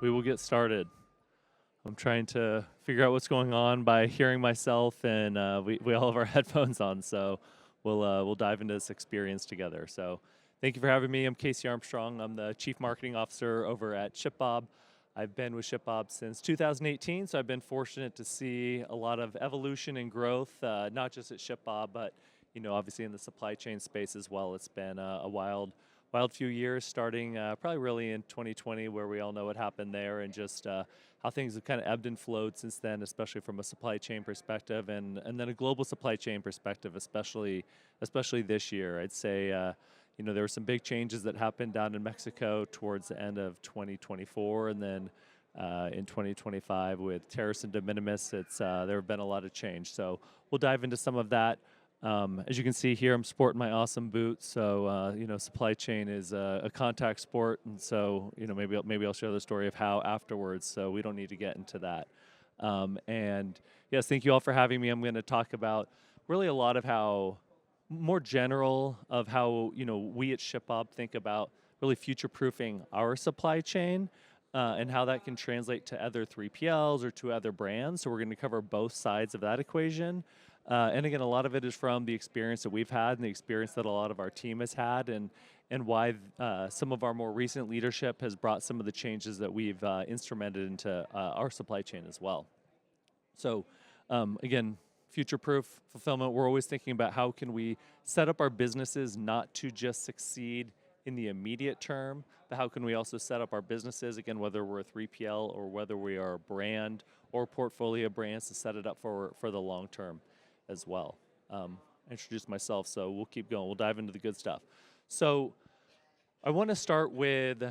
we will get started. I'm trying to figure out what's going on by hearing myself, and we all have our headphones on, so we'll dive into this experience together. So thank you for having me. I'm Casey Armstrong. I'm the Chief Marketing Officer over at ShipBob. I've been with ShipBob since 2018, so I've been fortunate to see a lot of evolution and growth, not just at ShipBob, but obviously in the supply chain space as well. It's been a wild few years, starting probably really in 2020, where we all know what happened there, and just how things have kind of ebbed and flowed since then, especially from a supply chain perspective, and then a global supply chain perspective, especially this year. I'd say there were some big changes that happened down in Mexico towards the end of 2024, and then in 2025 with tariffs and de minimis, there have been a lot of change. So we'll dive into some of that. As you can see here, I'm sporting my awesome boots. So supply chain is a contact sport, and so maybe I'll share the story of how afterwards. So we don't need to get into that. And yes, thank you all for having me. I'm going to talk about really a lot of how more general of how we at ShipBob think about really future-proofing our supply chain. And how that can translate to other 3PLs or to other brands. So we're going to cover both sides of that equation. And again, a lot of it is from the experience that we've had and the experience that a lot of our team has had, and why some of our more recent leadership has brought some of the changes that we've instrumented into our supply chain as well. So again, future-proof fulfillment, we're always thinking about how can we set up our businesses not to just succeed in the immediate term, but how can we also set up our businesses, again, whether we're a 3PL or whether we are a brand or portfolio brands, to set it up for the long term as well. I introduced myself, so we'll keep going. We'll dive into the good stuff. So I want to start with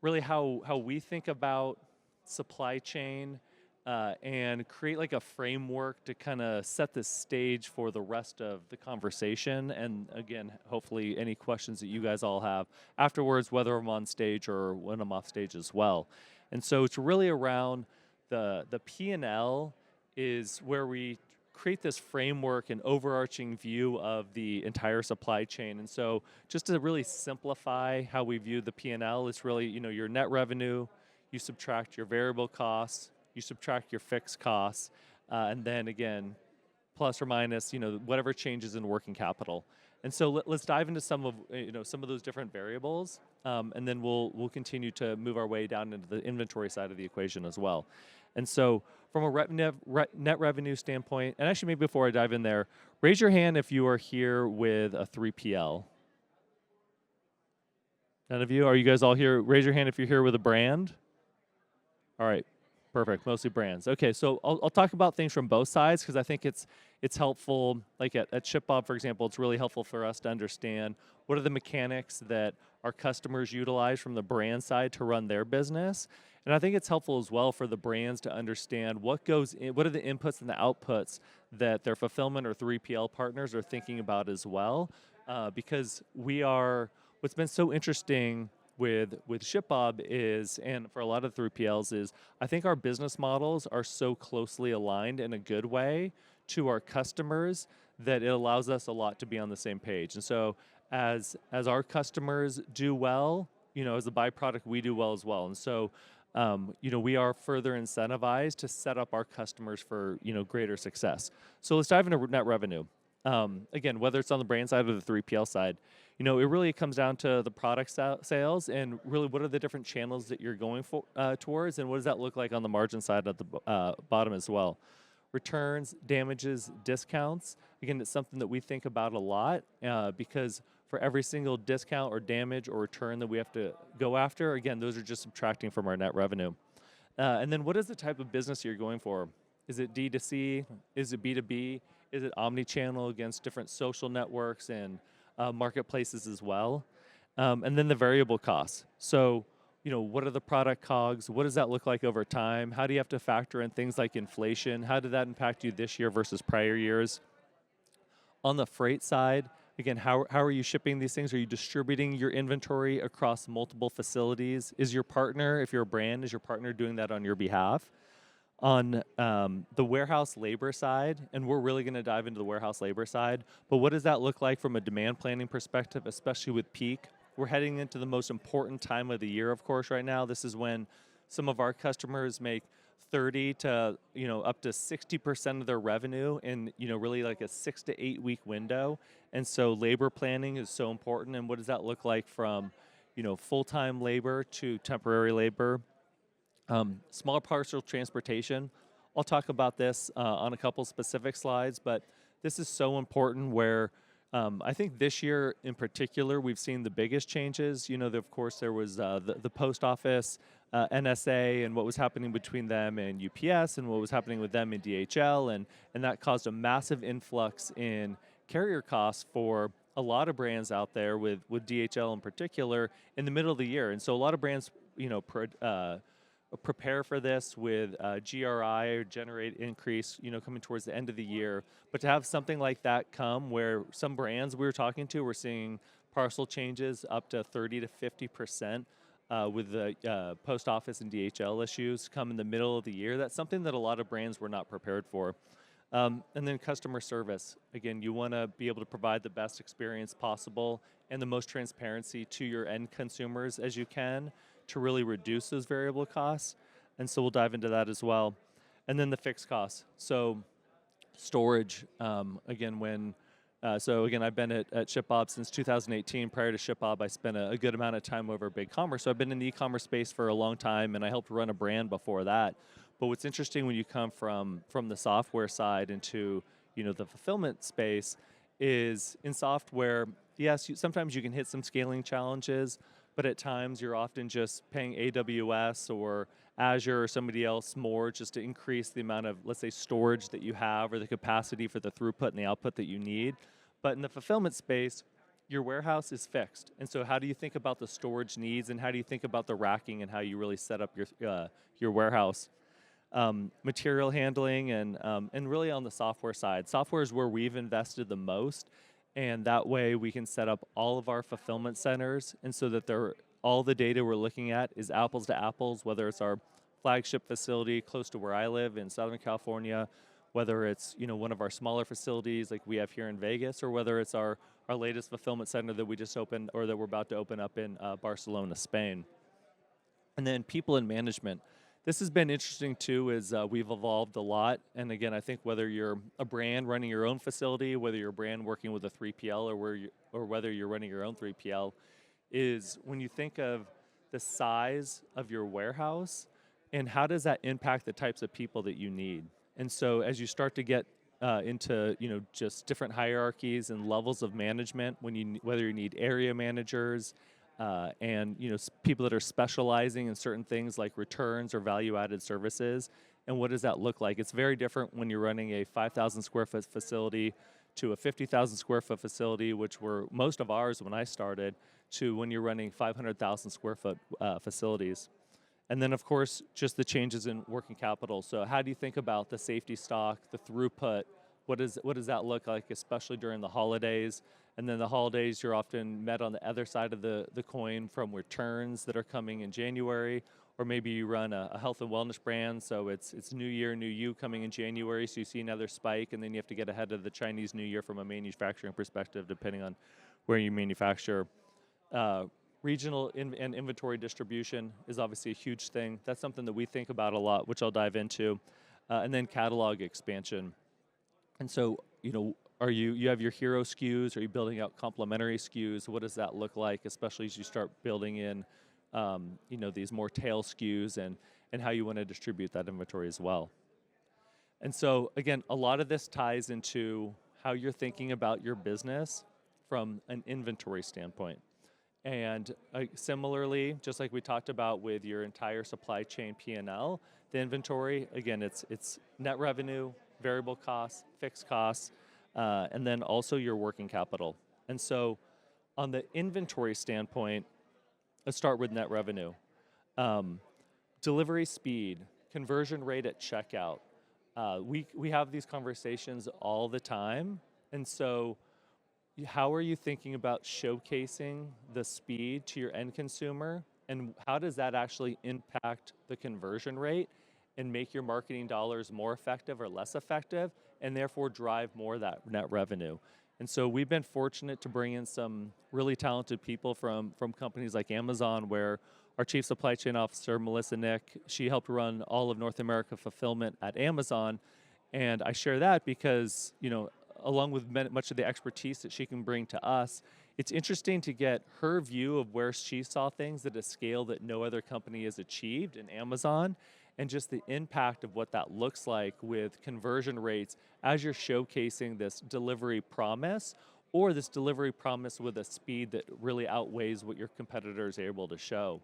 really how we think about supply chain and create like a framework to kind of set the stage for the rest of the conversation. And again, hopefully any questions that you guys all have afterwards, whether I'm on stage or when I'm off stage as well. And so it's really around the P&L is where we create this framework and overarching view of the entire supply chain. And so just to really simplify how we view the P&L, it's really, your net revenue, you subtract your variable costs, you subtract your fixed costs, and then again, plus or minus, whatever changes in working capital. And so let's dive into some of those different variables, and then we'll continue to move our way down into the inventory side of the equation as well. And so from a net revenue standpoint, and actually maybe before I dive in there, raise your hand if you are here with a 3PL. None of you? Are you guys all here? Raise your hand if you're here with a brand. All right. Perfect, mostly brands. Okay, so I'll talk about things from both sides because I think it's helpful. Like at ShipBob, for example, it's really helpful for us to understand what are the mechanics that our customers utilize from the brand side to run their business. And I think it's helpful as well for the brands to understand what goes in, what are the inputs and the outputs that their fulfillment or 3PL partners are thinking about as well. Because what's been so interesting with ShipBob is, and for a lot of 3PLs is, I think our business models are so closely aligned in a good way to our customers that it allows us a lot to be on the same page. And so as our customers do well, as a byproduct, we do well as well. And so we are further incentivized to set up our customers for greater success. So let's dive into net revenue. Again, whether it's on the brand side or the 3PL side, it really comes down to the product sales and really what are the different channels that you're going towards, and what does that look like on the margin side at the bottom as well. Returns, damages, discounts. Again, it's something that we think about a lot because for every single discount or damage or return that we have to go after, again, those are just subtracting from our net revenue. And then what is the type of business you're going for? Is it D2C? Is it B2B? Is it omni-channel against different social networks and marketplaces as well? And then the variable costs. So, what are the product COGS? What does that look like over time? How do you have to factor in things like inflation? How did that impact you this year versus prior years? On the freight side, again, how are you shipping these things? Are you distributing your inventory across multiple facilities? Is your partner, if you're a brand, is your partner doing that on your behalf? On the warehouse labor side, and we're really going to dive into the warehouse labor side, but what does that look like from a demand planning perspective, especially with peak? We're heading into the most important time of the year, of course, right now. This is when Some of our customers make 30 to up to 60% of their revenue in really like a 6 to 8 week window. And so labor planning is so important. And what does that look like from full-time labor to temporary labor? Small parcel transportation. I'll talk about this on a couple specific slides, but this is so important where I think this year in particular, we've seen the biggest changes. Of course, there was the post office, NSA, and what was happening between them and UPS, and what was happening with them and DHL, and that caused a massive influx in carrier costs for a lot of brands out there, with DHL in particular, in the middle of the year. And so a lot of brands, prepare for this with GRI, or generate increase, coming towards the end of the year. But to have something like that come, where some brands we were talking to were seeing parcel changes up to 30 to 50% with the post office and DHL issues come in the middle of the year, that's something that a lot of brands were not prepared for. And then customer service. Again, you want to be able to provide the best experience possible and the most transparency to your end consumers as you can, to really reduce those variable costs. And so we'll dive into that as well. And then the fixed costs. So storage, again, I've been at ShipBob since 2018. Prior to ShipBob, I spent a good amount of time over BigCommerce. So I've been in the e-commerce space for a long time, and I helped run a brand before that. But what's interesting when you come from the software side into the fulfillment space is, in software, yes, sometimes you can hit some scaling challenges, but at times you're often just paying AWS or Azure or somebody else more just to increase the amount of, let's say, storage that you have, or the capacity for the throughput and the output that you need. But in the fulfillment space, your warehouse is fixed. And so how do you think about the storage needs, and how do you think about the racking, and how you really set up your warehouse? Material handling, and really on the software side. Software is where we've invested the most. And that way we can set up all of our fulfillment centers, and so that all the data we're looking at is apples to apples, whether it's our flagship facility close to where I live in Southern California, whether it's one of our smaller facilities like we have here in Vegas, or whether it's our latest fulfillment center that we just opened, or that we're about to open up in Barcelona, Spain. And then people and management. This has been interesting too, is we've evolved a lot. And again, I think whether you're a brand running your own facility, whether you're a brand working with a 3PL, or whether you're running your own 3PL, is when you think of the size of your warehouse and how does that impact the types of people that you need. And so as you start to get into just different hierarchies and levels of management, whether you need area managers, and people that are specializing in certain things like returns or value-added services, and what does that look like? It's very different when you're running a 5,000 square foot facility to a 50,000 square foot facility, which were most of ours when I started, to when you're running 500,000 square foot facilities. And then, of course, just the changes in working capital. So how do you think about the safety stock, the throughput? What does that look like, especially during the holidays? And then the holidays, you're often met on the other side of the coin from returns that are coming in January, or maybe you run a health and wellness brand, so it's New Year, New You coming in January, so you see another spike, and then you have to get ahead of the Chinese New Year from a manufacturing perspective, depending on where you manufacture. Regional and inventory distribution is obviously a huge thing. That's something that we think about a lot, which I'll dive into. And then catalog expansion. And so, you have your hero SKUs? Are you building out complementary SKUs? What does that look like, especially as you start building in, these more tail SKUs, and how you want to distribute that inventory as well. And so, again, a lot of this ties into how you're thinking about your business from an inventory standpoint. And similarly, just like we talked about with your entire supply chain P&L, the inventory, again, it's net revenue, variable costs, fixed costs, and then also your working capital. And so on the inventory standpoint, let's start with net revenue. Delivery speed, conversion rate at checkout. We have these conversations all the time. And so how are you thinking about showcasing the speed to your end consumer? And how does that actually impact the conversion rate and make your marketing dollars more effective or less effective, and therefore drive more of that net revenue? And so we've been fortunate to bring in some really talented people from companies like Amazon, where our Chief Supply Chain Officer, Melissa Nick, she helped run all of North America fulfillment at Amazon. And I share that because, along with much of the expertise that she can bring to us, it's interesting to get her view of where she saw things at a scale that no other company has achieved in Amazon, and just the impact of what that looks like with conversion rates as you're showcasing this delivery promise, or this delivery promise with a speed that really outweighs what your competitors are able to show.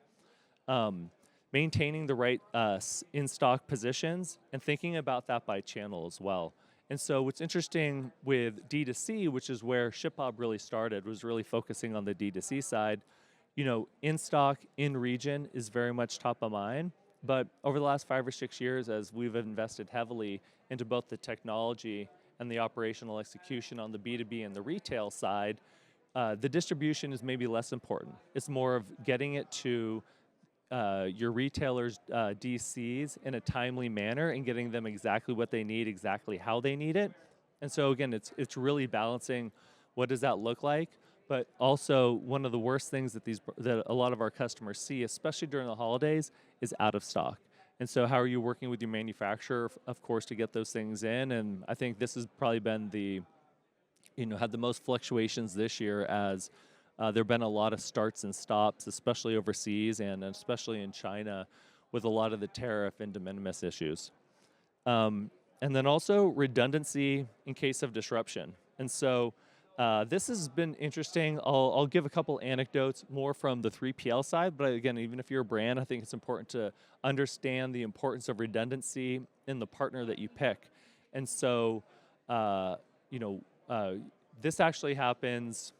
Maintaining the right in-stock positions and thinking about that by channel as well. And so what's interesting with D2C, which is where ShipBob really started, was really focusing on the D2C side. In-stock, in-region is very much top of mind. But over the last 5 or 6 years, as we've invested heavily into both the technology and the operational execution on the B2B and the retail side, the distribution is maybe less important. It's more of getting it to your retailers' DCs in a timely manner and getting them exactly what they need, exactly how they need it. And so again, it's really balancing what does that look like, but also one of the worst things that a lot of our customers see, especially during the holidays, is out of stock. And so how are you working with your manufacturer, of course, to get those things in? And I think this has probably been had the most fluctuations this year, as there have been a lot of starts and stops, especially overseas and especially in China, with a lot of the tariff and de minimis issues. And then also redundancy in case of disruption. And so this has been interesting. I'll give a couple anecdotes more from the 3PL side, but again, even if you're a brand, I think it's important to understand the importance of redundancy in the partner that you pick. And so, this actually happens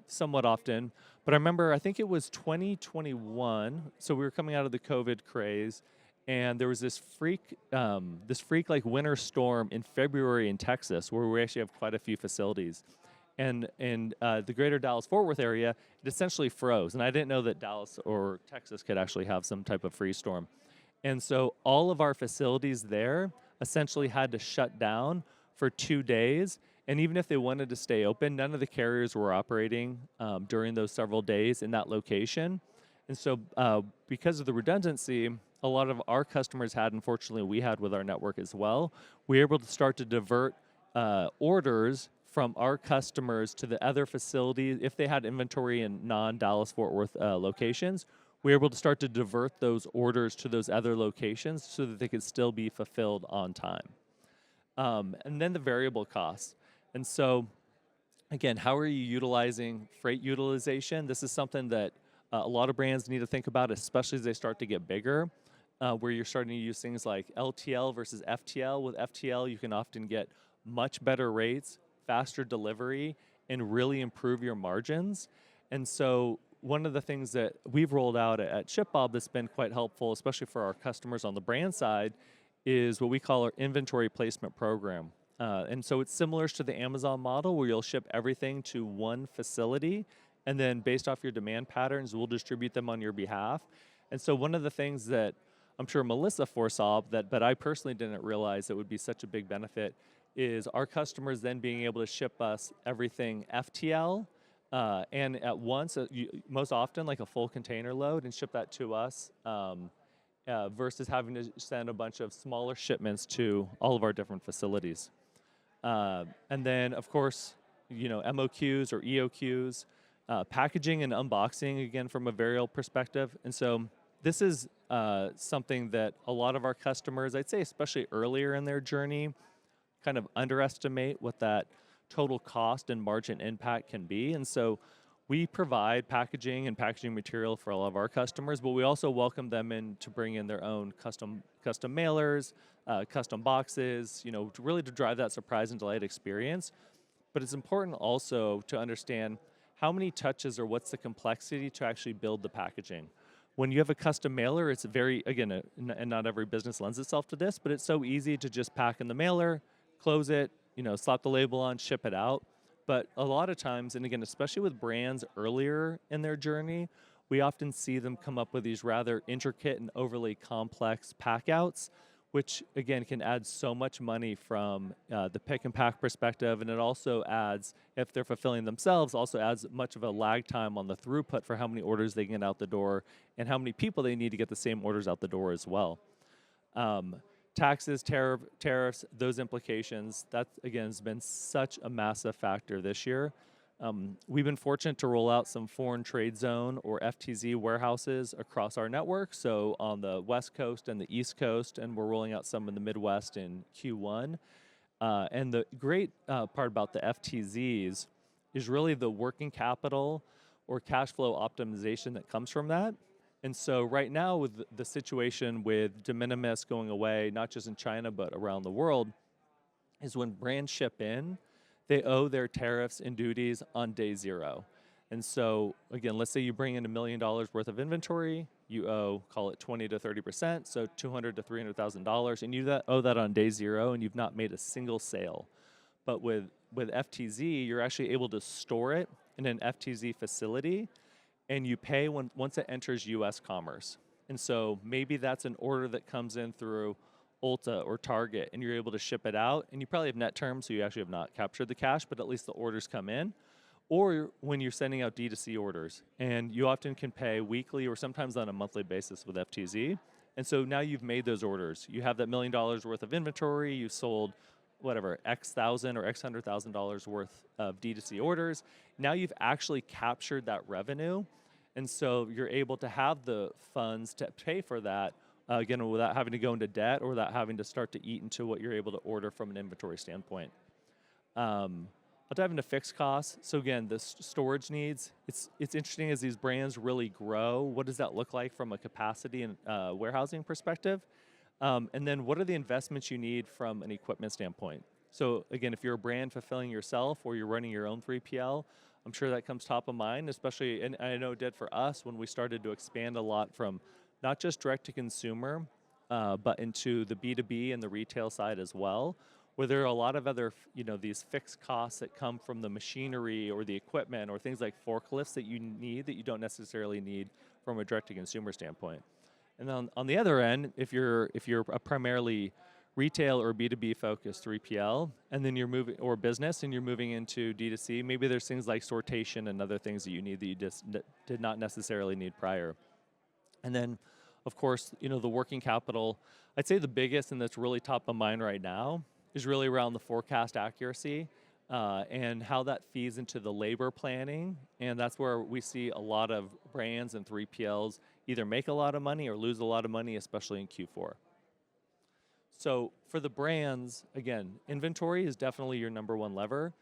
somewhat often, but I remember, I think it was 2021, so we were coming out of the COVID craze, and there was this freak like winter storm in February in Texas, where we actually have quite a few facilities. And in the greater Dallas-Fort Worth area, it essentially froze. And I didn't know that Dallas or Texas could actually have some type of freeze storm. And so all of our facilities there essentially had to shut down for 2 days. And even if they wanted to stay open, none of the carriers were operating during those several days in that location. And so because of the redundancy a lot of our customers had, unfortunately we had with our network as well, we were able to start to divert orders from our customers to the other facilities. If they had inventory in non-Dallas-Fort Worth locations, we were able to start to divert those orders to those other locations so that they could still be fulfilled on time. And then the variable costs. And so, again, how are you utilizing freight utilization? This is something that a lot of brands need to think about, especially as they start to get bigger, where you're starting to use things like LTL versus FTL. With FTL, you can often get much better rates, faster delivery, and really improve your margins. And so one of the things that we've rolled out at ShipBob that's been quite helpful, especially for our customers on the brand side, is what we call our inventory placement program. And so it's similar to the Amazon model, where you'll ship everything to one facility, and then based off your demand patterns, we'll distribute them on your behalf. And so one of the things that I'm sure Melissa foresaw, but I personally didn't realize that would be such a big benefit, is our customers then being able to ship us everything FTL, and at once, most often like a full container load, and ship that to us, versus having to send a bunch of smaller shipments to all of our different facilities. And then, of course, MOQs or EOQs, packaging and unboxing, again, from a variable perspective. And so this is something that a lot of our customers, I'd say especially earlier in their journey, kind of underestimate what that total cost and margin impact can be. And so we provide packaging and packaging material for all of our customers, but we also welcome them in to bring in their own custom mailers, custom boxes, really to drive that surprise and delight experience. But it's important also to understand how many touches or what's the complexity to actually build the packaging. When you have a custom mailer, it's very, again, and not every business lends itself to this, but it's so easy to just pack in the mailer, close it, slap the label on, ship it out. But a lot of times, and again, especially with brands earlier in their journey, we often see them come up with these rather intricate and overly complex packouts, which again can add so much money from the pick and pack perspective, and it also adds, if they're fulfilling themselves, also adds much of a lag time on the throughput for how many orders they can get out the door and how many people they need to get the same orders out the door as well. Taxes, tariffs, those implications, that again has been such a massive factor this year. We've been fortunate to roll out some foreign trade zone or FTZ warehouses across our network, so on the West Coast and the East Coast, and we're rolling out some in the Midwest in Q1. And the great part about the FTZs is really the working capital or cash flow optimization that comes from that. And so right now with the situation with de minimis going away, not just in China, but around the world, is when brands ship in, they owe their tariffs and duties on day zero. And so again, let's say you bring in $1 million worth of inventory, you owe, call it 20 to 30%, so $200,000 to $300,000, and you owe that on day zero, and you've not made a single sale. But with FTZ, you're actually able to store it in an FTZ facility, and you pay once it enters U.S. commerce. And so maybe that's an order that comes in through Ulta or Target, and you're able to ship it out, and you probably have net terms, so you actually have not captured the cash, but at least the orders come in. Or when you're sending out D2C orders, and you often can pay weekly or sometimes on a monthly basis with FTZ. And so now you've made those orders. You have that $1 million worth of inventory, you sold whatever, X thousand or X $100,000 worth of D2C orders. Now you've actually captured that revenue. And so you're able to have the funds to pay for that, again, without having to go into debt or without having to start to eat into what you're able to order from an inventory standpoint. I'll dive into fixed costs. So again, the storage needs, it's interesting as these brands really grow, what does that look like from a capacity and warehousing perspective? And then what are the investments you need from an equipment standpoint? So again, if you're a brand fulfilling yourself or you're running your own 3PL, I'm sure that comes top of mind, especially, and I know it did for us when we started to expand a lot from not just direct to consumer, but into the B2B and the retail side as well, where there are a lot of other, these fixed costs that come from the machinery or the equipment or things like forklifts that you need that you don't necessarily need from a direct to consumer standpoint. And then on the other end, if you're a primarily retail or B2B focused 3PL, and then you're moving, or business, and you're moving into D2C, maybe there's things like sortation and other things that you need that you just did not necessarily need prior. And then, of course, the working capital, I'd say the biggest and that's really top of mind right now is really around the forecast accuracy and how that feeds into the labor planning. And that's where we see a lot of brands and 3PLs either make a lot of money or lose a lot of money, especially in Q4. So for the brands, again, inventory is definitely your number one lever.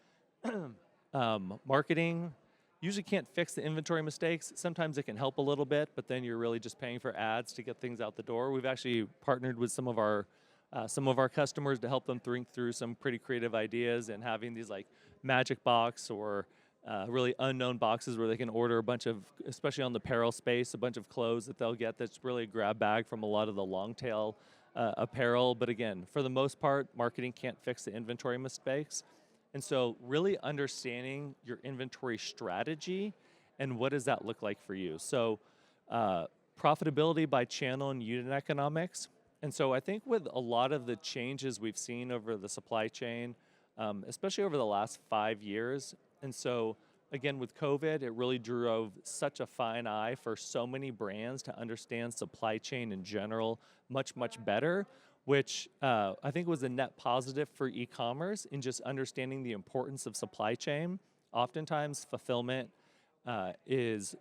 Marketing usually can't fix the inventory mistakes. Sometimes it can help a little bit, but then you're really just paying for ads to get things out the door. We've actually partnered with some of our customers to help them think through some pretty creative ideas and having these like magic box or really unknown boxes where they can order a bunch of, especially on the apparel space, a bunch of clothes that they'll get that's really a grab bag from a lot of the long tail apparel. But again, for the most part, marketing can't fix the inventory mistakes. And so really understanding your inventory strategy and what does that look like for you. So profitability by channel and unit economics. And so I think with a lot of the changes we've seen over the supply chain, especially over the last 5 years, and so again with COVID, it really drove such a fine eye for so many brands to understand supply chain in general much, much better, which I think was a net positive for e-commerce in just understanding the importance of supply chain. Oftentimes fulfillment is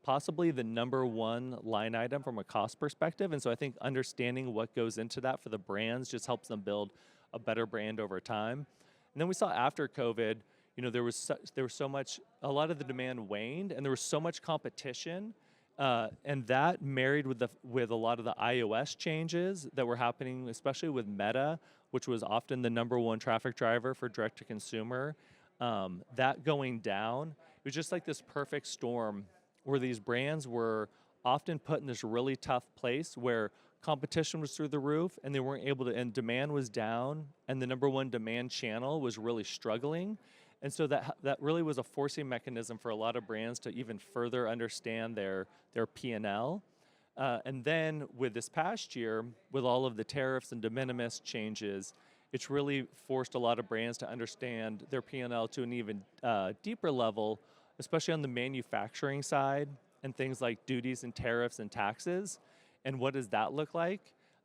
possibly the number one line item from a cost perspective. And so I think understanding what goes into that for the brands just helps them build a better brand over time. And then we saw after COVID, there was so much, a lot of the demand waned and there was so much competition. And that married with a lot of the iOS changes that were happening, especially with Meta, which was often the number one traffic driver for direct to consumer, that going down, it was just like this perfect storm where these brands were often put in this really tough place where competition was through the roof and they weren't able to, and demand was down and the number one demand channel was really struggling. And so that really was a forcing mechanism for a lot of brands to even further understand their P&L. And then with this past year, with all of the tariffs and de minimis changes, it's really forced a lot of brands to understand their P&L to an even deeper level, especially on the manufacturing side and things like duties and tariffs and taxes. And what does that look like?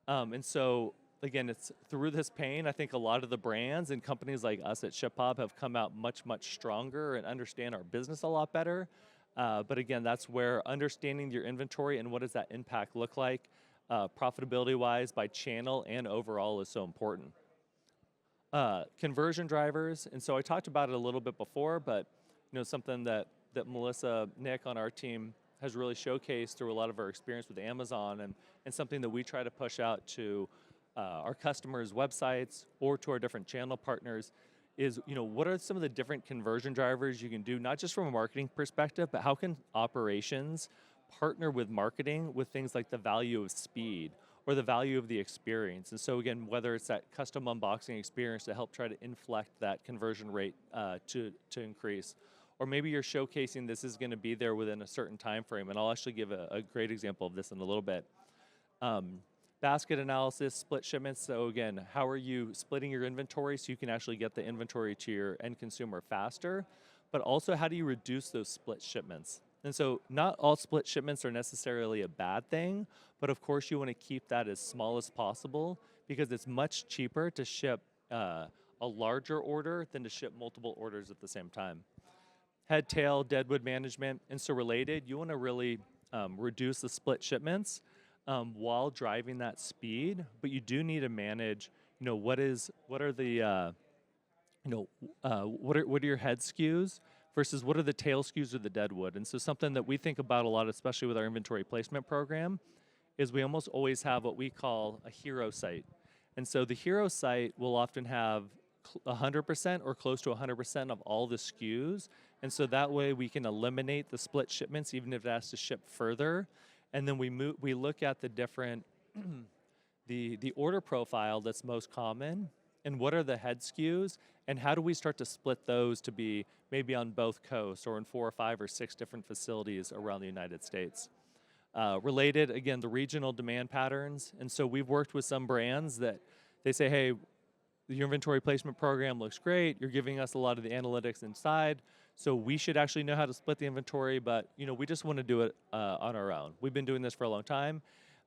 And so, again, it's through this pain, I think a lot of the brands and companies like us at ShipBob have come out much, much stronger and understand our business a lot better. But again, that's where understanding your inventory and what does that impact look like, profitability-wise by channel and overall is so important. Conversion drivers, and so I talked about it a little bit before, but something that Melissa, Nick on our team has really showcased through a lot of our experience with Amazon and something that we try to push out to our customers' websites or to our different channel partners is, what are some of the different conversion drivers you can do, not just from a marketing perspective, but how can operations partner with marketing with things like the value of speed or the value of the experience. And so again, whether it's that custom unboxing experience to help try to inflect that conversion rate to increase, or maybe you're showcasing this is going to be there within a certain time frame. And I'll actually give a great example of this in a little bit. Basket analysis, split shipments. So again, how are you splitting your inventory so you can actually get the inventory to your end consumer faster? But also, how do you reduce those split shipments? And so not all split shipments are necessarily a bad thing, but of course you want to keep that as small as possible because it's much cheaper to ship a larger order than to ship multiple orders at the same time. Head, tail, deadwood management, and so related, you want to really reduce the split shipments while driving that speed, but you do need to manage, what are your head SKUs versus what are the tail SKUs of the deadwood. And so something that we think about a lot, especially with our inventory placement program, is we almost always have what we call a hero site. And so the hero site will often have 100% or close to 100% of all the SKUs. And so that way we can eliminate the split shipments, even if it has to ship further. And then we look at the different, the order profile that's most common, and what are the head SKUs, and how do we start to split those to be maybe on both coasts or in 4 or 5 or 6 different facilities around the United States. Related, again, the regional demand patterns. And so we've worked with some brands that they say, hey, your inventory placement program looks great. You're giving us a lot of the analytics inside. So we should actually know how to split the inventory, but we just want to do it on our own. We've been doing this for a long time,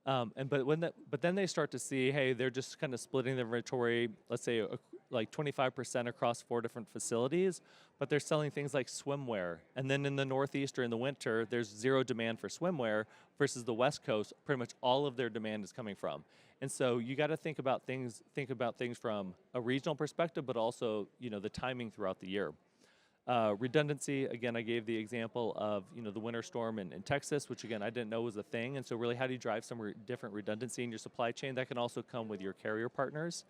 but then they start to see, hey, they're just kind of splitting the inventory, let's say like 25% across 4 different facilities, but they're selling things like swimwear. And then in the Northeast or in the winter, there's zero demand for swimwear versus the West Coast, pretty much all of their demand is coming from. And so you got to think about things from a regional perspective, but also the timing throughout the year. Redundancy, again, I gave the example of the winter storm in Texas, which again I didn't know was a thing. And so really, how do you drive some different redundancy in your supply chain? That can also come with your carrier partners.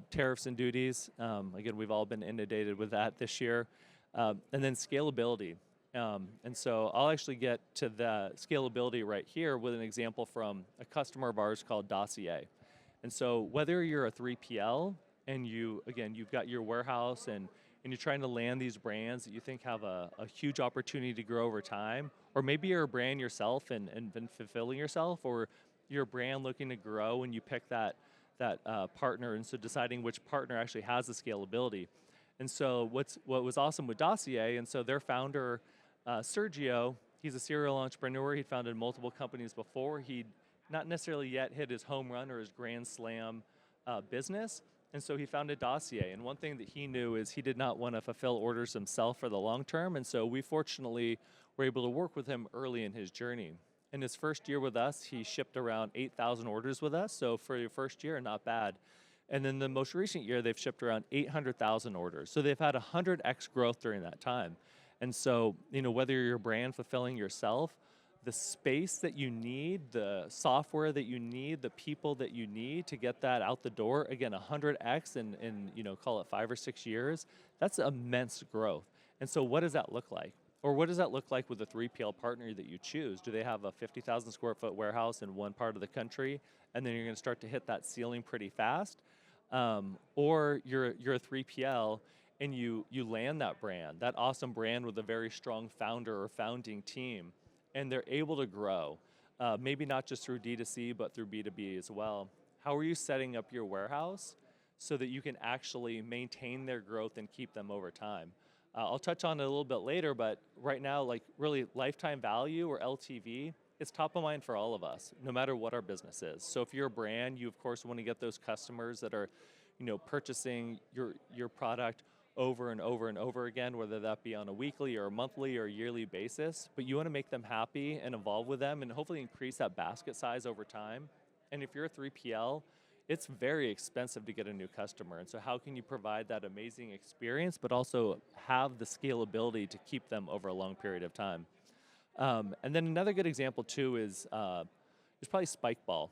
Tariffs and duties, again, we've all been inundated with that this year. And then scalability. And so I'll actually get to the scalability right here with an example from a customer of ours called Dossier. And so whether you're a 3PL and you've got your warehouse and you're trying to land these brands that you think have a huge opportunity to grow over time, or maybe you're a brand yourself and been fulfilling yourself, or you're a brand looking to grow and you pick that partner, and so deciding which partner actually has the scalability. And so what was awesome with Dossier, and so their founder, Sergio, he's a serial entrepreneur. He'd founded multiple companies before. He'd not necessarily yet hit his home run or his grand slam business. And so he founded Dossier. And one thing that he knew is he did not want to fulfill orders himself for the long term. And so we fortunately were able to work with him early in his journey. In his first year with us, he shipped around 8,000 orders with us. So for your first year, not bad. And then the most recent year, they've shipped around 800,000 orders. So they've had 100x growth during that time. And so, whether you're a brand fulfilling yourself, the space that you need, the software that you need, the people that you need to get that out the door, again, 100x in call it 5 or 6 years, that's immense growth. And so what does that look like? Or what does that look like with the 3PL partner that you choose? Do they have a 50,000 square foot warehouse in one part of the country, and then you're going to start to hit that ceiling pretty fast? Or you're a 3PL, and you land that brand, that awesome brand with a very strong founder or founding team, and they're able to grow. maybe not just through D2C, but through B2B as well. How are you setting up your warehouse so that you can actually maintain their growth and keep them over time? I'll touch on it a little bit later, but right now, like really lifetime value or LTV, it's top of mind for all of us, no matter what our business is. So if you're a brand, you of course want to get those customers that are, purchasing your product over and over and over again, whether that be on a weekly or a monthly or a yearly basis, but you want to make them happy and involve with them and hopefully increase that basket size over time. And if you're a 3PL, it's very expensive to get a new customer. And so how can you provide that amazing experience, but also have the scalability to keep them over a long period of time? And then another good example too is probably Spikeball.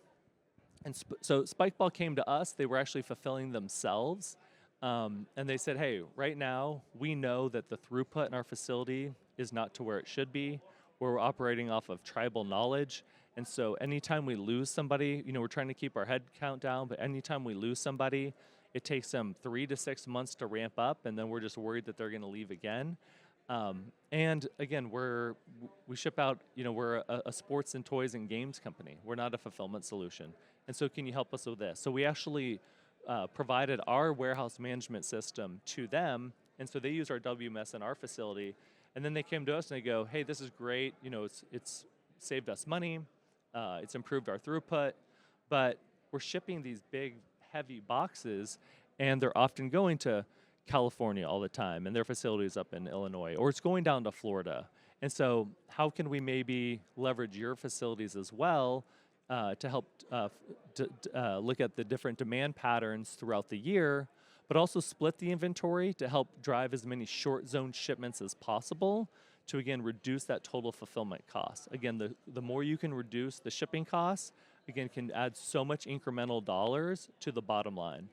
And so Spikeball came to us, they were actually fulfilling themselves. And they said, hey, right now we know that the throughput in our facility is not to where it should be. We're operating off of tribal knowledge. And so anytime we lose somebody, we're trying to keep our head count down, but anytime we lose somebody, it takes them 3 to 6 months to ramp up, and then we're just worried that they're going to leave again. And again, we ship out, we're a sports and toys and games company. We're not a fulfillment solution. And so can you help us with this? So we actually provided our warehouse management system to them, and so they use our WMS in our facility, and then they came to us and they go, hey, this is great, it's saved us money, it's improved our throughput, but we're shipping these big, heavy boxes, and they're often going to California all the time, and their facilities up in Illinois, or it's going down to Florida. And so how can we maybe leverage your facilities as well to help look at the different demand patterns throughout the year, but also split the inventory to help drive as many short zone shipments as possible to, again, reduce that total fulfillment cost. Again, the more you can reduce the shipping costs, again, can add so much incremental dollars to the bottom line.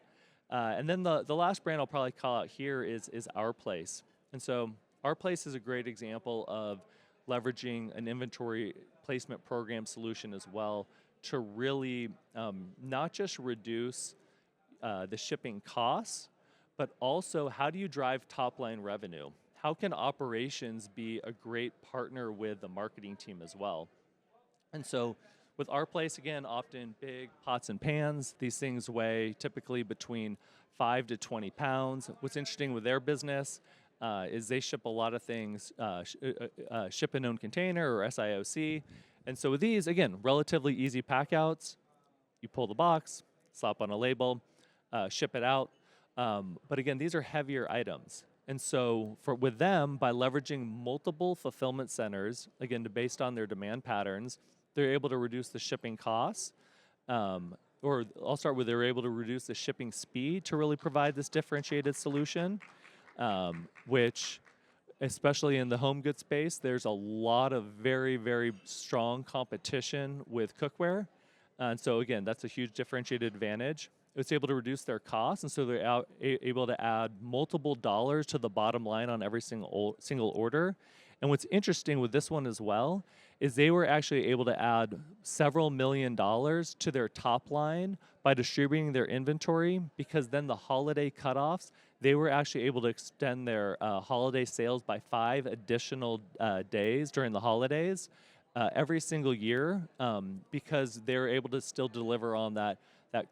And then the last brand I'll probably call out here is Our Place. And so Our Place is a great example of leveraging an inventory placement program solution as well to really not just reduce the shipping costs, but also how do you drive top line revenue? How can operations be a great partner with the marketing team as well? And so with Our Place, again, often big pots and pans. These things weigh typically between 5 to 20 pounds. What's interesting with their business is they ship a lot of things, ship in own container or SIOC. And so with these, again, relatively easy pack outs. You pull the box, slap on a label, ship it out. But again, these are heavier items. And so with them, by leveraging multiple fulfillment centers, again, based on their demand patterns, they're able to reduce the shipping costs. Or I'll start with they're able to reduce the shipping speed to really provide this differentiated solution, which, especially in the home goods space, there's a lot of very, very strong competition with cookware. And so again, that's a huge differentiated advantage. It's able to reduce their costs, and so they're able to add multiple dollars to the bottom line on every single order. And what's interesting with this one as well is they were actually able to add several $1 million to their top line by distributing their inventory, because then the holiday cutoffs, they were actually able to extend their holiday sales by 5 additional days during the holidays every single year, because they're able to still deliver on that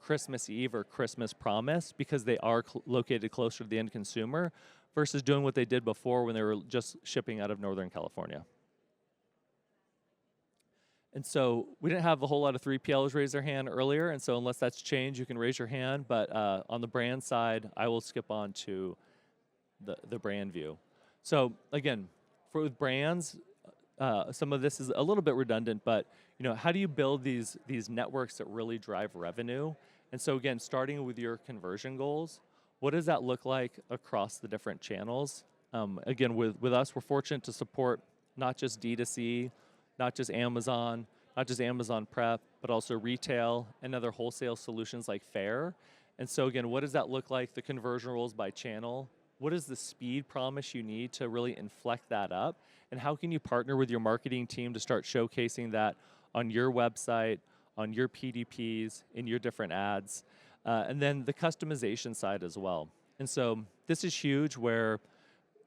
Christmas Eve or Christmas promise, because they are located closer to the end consumer versus doing what they did before when they were just shipping out of Northern California. And so we didn't have a whole lot of 3PLs raise their hand earlier, and so unless that's changed, you can raise your hand. But on the brand side, I will skip on to the brand view. So again, with brands, some of this is a little bit redundant, but how do you build these networks that really drive revenue? And so again, starting with your conversion goals, what does that look like across the different channels? Again, with us, we're fortunate to support not just D2C, not just Amazon Prep, but also retail and other wholesale solutions like Fair. And so again, what does that look like, the conversion rules by channel? What is the speed promise you need to really inflect that up? And how can you partner with your marketing team to start showcasing that on your website, on your PDPs, in your different ads? And then the customization side as well. And so this is huge, where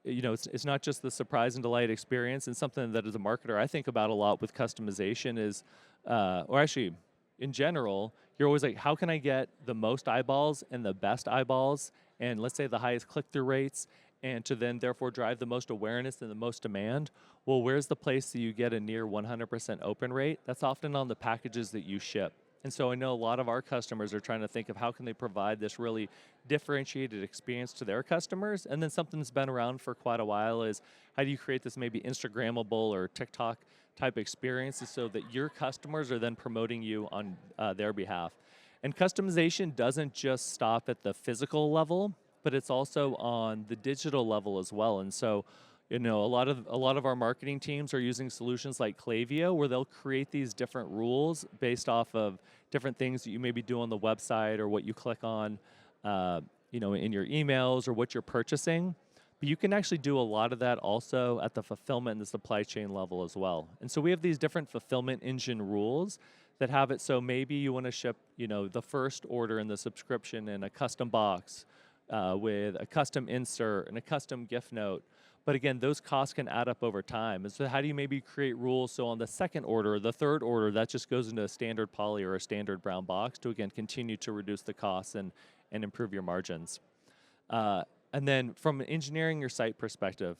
it's not just the surprise and delight experience, and something that as a marketer I think about a lot with customization is, or actually in general, you're always like, how can I get the most eyeballs and the best eyeballs, and let's say the highest click-through rates, and to then therefore drive the most awareness and the most demand? Well, where's the place that you get a near 100% open rate? That's often on the packages that you ship. And so I know a lot of our customers are trying to think of how can they provide this really differentiated experience to their customers. And then something that's been around for quite a while is, how do you create this maybe Instagrammable or TikTok type experiences so that your customers are then promoting you on their behalf? And customization doesn't just stop at the physical level, but it's also on the digital level as well. And so, a lot of our marketing teams are using solutions like Klaviyo, where they'll create these different rules based off of different things that you maybe do on the website, or what you click on, in your emails, or what you're purchasing. But you can actually do a lot of that also at the fulfillment and the supply chain level as well. And so we have these different fulfillment engine rules that have it so maybe you want to ship, the first order in the subscription in a custom box with a custom insert and a custom gift note. But again, those costs can add up over time. And so how do you maybe create rules so on the second order, the third order, that just goes into a standard poly or a standard brown box to, again, continue to reduce the costs and improve your margins. And then from engineering your site perspective,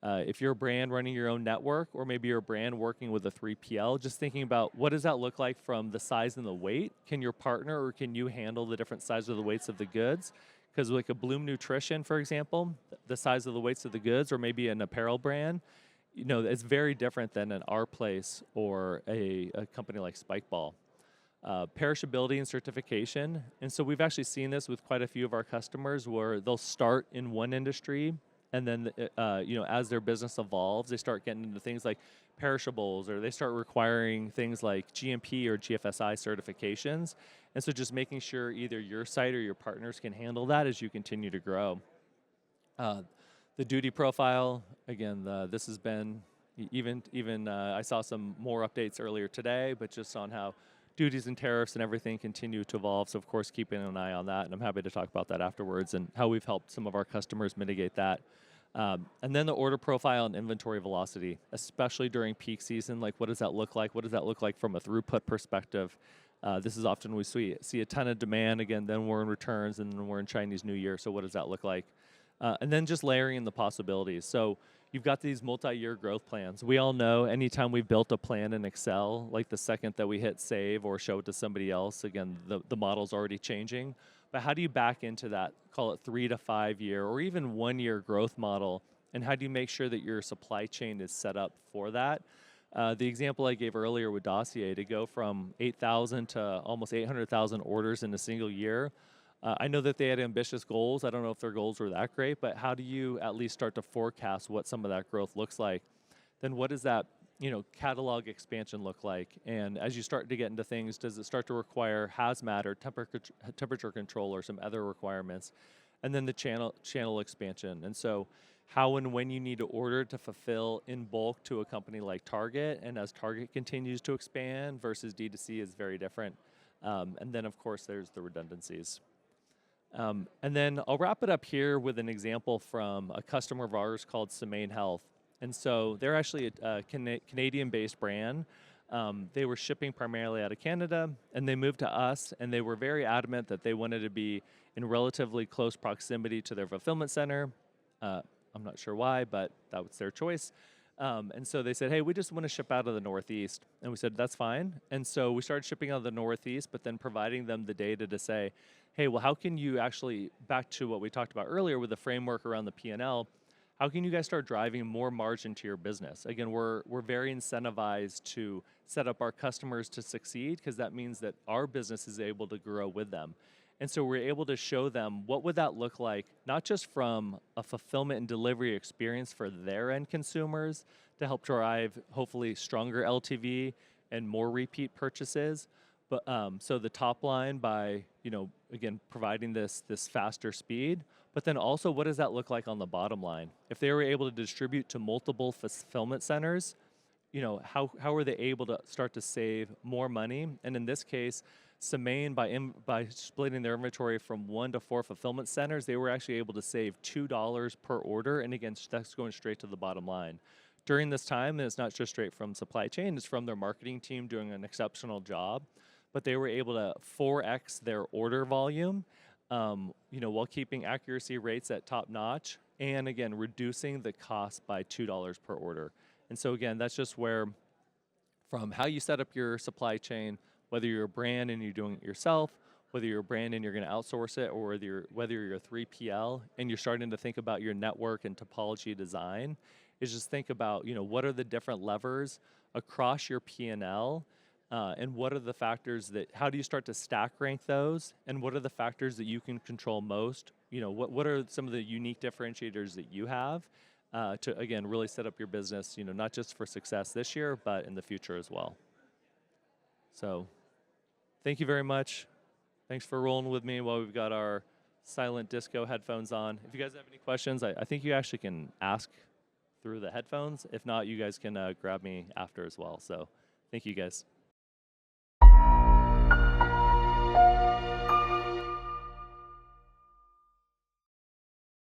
if you're a brand running your own network, or maybe you're a brand working with a 3PL, just thinking about what does that look like from the size and the weight? Can your partner, or can you handle the different sizes of the weights of the goods? Because like a Bloom Nutrition, for example, the size of the weights of the goods, or maybe an apparel brand, it's very different than an Our Place or a company like Spikeball. Perishability and certification. And so we've actually seen this with quite a few of our customers, where they'll start in one industry, and then as their business evolves, they start getting into things like perishables, or they start requiring things like GMP or GFSI certifications. And so just making sure either your site or your partners can handle that as you continue to grow. The duty profile, again, this has been, even I saw some more updates earlier today, but just on how duties and tariffs and everything continue to evolve. So of course, keeping an eye on that, and I'm happy to talk about that afterwards, and how we've helped some of our customers mitigate that. And then the order profile and inventory velocity, especially during peak season. Like, what does that look like? What does that look like from a throughput perspective? This is often we see a ton of demand. Again, then we're in returns, and then we're in Chinese New Year. So what does that look like? And then just layering in the possibilities. So you've got these multi-year growth plans. We all know anytime we've built a plan in Excel, like the second that we hit save or show it to somebody else, again, the model's already changing. But how do you back into that, call it 3 to 5 year or even 1 year growth model? And how do you make sure that your supply chain is set up for that? The example I gave earlier with Dossier, to go from 8,000 to almost 800,000 orders in a single year. I know that they had ambitious goals. I don't know if their goals were that great, but how do you at least start to forecast what some of that growth looks like? Then what does that catalog expansion look like? And as you start to get into things, does it start to require hazmat or temperature control or some other requirements? And then the channel expansion. And so how and when you need to order to fulfill in bulk to a company like Target, and as Target continues to expand versus D2C is very different. And then of course there's the redundancies. And then I'll wrap it up here with an example from a customer of ours called Semaine Health. And so they're actually a Canadian-based brand. They were shipping primarily out of Canada, and they moved to us, and they were very adamant that they wanted to be in relatively close proximity to their fulfillment center. I'm not sure why, but that was their choice. And so they said, hey, we just want to ship out of the Northeast. And we said, that's fine. And so we started shipping out of the Northeast, but then providing them the data to say, hey, well, how can you actually, back to what we talked about earlier with the framework around the P&L, how can you guys start driving more margin to your business? Again, we're very incentivized to set up our customers to succeed, because that means that our business is able to grow with them. And so we're able to show them what would that look like, not just from a fulfillment and delivery experience for their end consumers to help drive hopefully stronger LTV and more repeat purchases, but so the top line by again providing this faster speed, but then also what does that look like on the bottom line? If they were able to distribute to multiple fulfillment centers, how are they able to start to save more money? And in this case, Semaine, by splitting their inventory from 1 to 4 fulfillment centers, they were actually able to save $2 per order. And again, that's going straight to the bottom line. During this time, and it's not just straight from supply chain, it's from their marketing team doing an exceptional job. But they were able to 4x their order volume, while keeping accuracy rates at top notch, and again, reducing the cost by $2 per order. And so again, that's just where, from how you set up your supply chain, whether you're a brand and you're doing it yourself, whether you're a brand and you're going to outsource it, or whether you're a 3PL and you're starting to think about your network and topology design, is just think about, what are the different levers across your P&L, and what are the factors how do you start to stack rank those, and what are the factors that you can control most? What are some of the unique differentiators that you have to, again, really set up your business, not just for success this year, but in the future as well. So thank you very much. Thanks for rolling with me while we've got our silent disco headphones on. If you guys have any questions, I think you actually can ask through the headphones. If not, you guys can grab me after as well. So thank you guys.